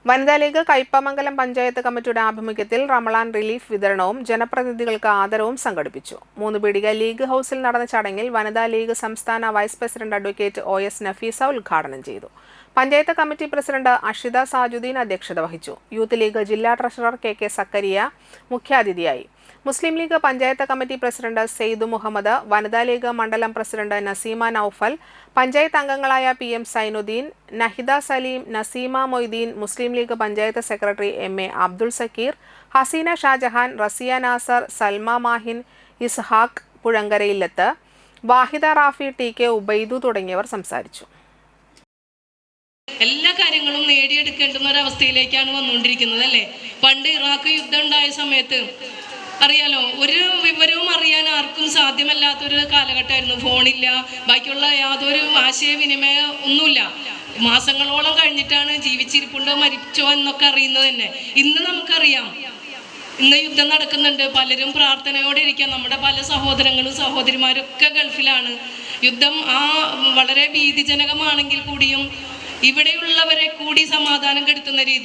വനിതാ ലീഗ് കയ്പമംഗലം പഞ്ചായത്ത് കമ്മിറ്റിയുടെ ആഭിമുഖ്യത്തിൽ റമളാൻ റിലീഫ് വിതരണവും ജനപ്രതിനിധികൾക്ക് ആദരവും സംഘടിപ്പിച്ചു. മൂന്നുപീടിക ലീഗ് ഹൌസിൽ നടന്ന ചടങ്ങിൽ വനിതാ ലീഗ് സംസ്ഥാന vice president advocate OS Nafeesa ഉദ്ഘാടനം ചെയ്തു. പഞ്ചായത്ത് കമ്മിറ്റി പ്രസിഡന്റ് അഷിത സാജുദ്ദീൻ അധ്യക്ഷത വഹിച്ചു. യൂത്ത് ലീഗ് ജില്ലാ ട്രഷറർ KK സക്കരിയ മുഖ്യാതിഥിയായി. Muslim league panchayat committee president Seydu Muhammad, Vanitha league മണ്ഡലം പ്രസിഡന്റ് നസീമ നൌഫൽ, പഞ്ചായത്ത് അംഗങ്ങളായ PM Sainudheen, Nahida Saleem, Naseema Moideen, Muslim league panchayat secretary MA Abdul Zakir, Haseena Shahjahan, Razia Nasar, Salma Mahin, Ishaq Puzhankarayillath, Vahida Rafi, TK Ubaidu തുടങ്ങിയവർ സംസാരിച്ചു. എല്ലാ കാര്യങ്ങളും നേടിയെടുക്കേണ്ടുന്ന ഒരവസ്ഥയിലേക്കാണ് വന്നുകൊണ്ടിരിക്കുന്നത് അല്ലേ. പണ്ട് ഇറാഖ് യുദ്ധം ഉണ്ടായ സമയത്ത് അറിയാലോ, ഒരു വിവരവും അറിയാൻ ആർക്കും സാധ്യമല്ലാത്തൊരു കാലഘട്ടമായിരുന്നു. ഫോണില്ല, ബാക്കിയുള്ള യാതൊരു ആശയവിനിമയം ഒന്നുമില്ല. മാസങ്ങളോളം കഴിഞ്ഞിട്ടാണ് ജീവിച്ചിരിപ്പുണ്ടോ മരിച്ചോ എന്നൊക്കെ അറിയുന്നത് തന്നെ. ഇന്ന് നമുക്കറിയാം, ഇന്ന് യുദ്ധം നടക്കുന്നുണ്ട്. പലരും പ്രാർത്ഥനയോടെ ഇരിക്കുക. നമ്മുടെ പല സഹോദരങ്ങളും സഹോദരിമാരും ഒക്കെ ഗൾഫിലാണ്. യുദ്ധം വളരെ ഭീതിജനകമാണെങ്കിൽ കൂടിയും ഇവിടെയുള്ളവരെ കൂടി സമാധാനം കെടുത്തുന്ന രീതി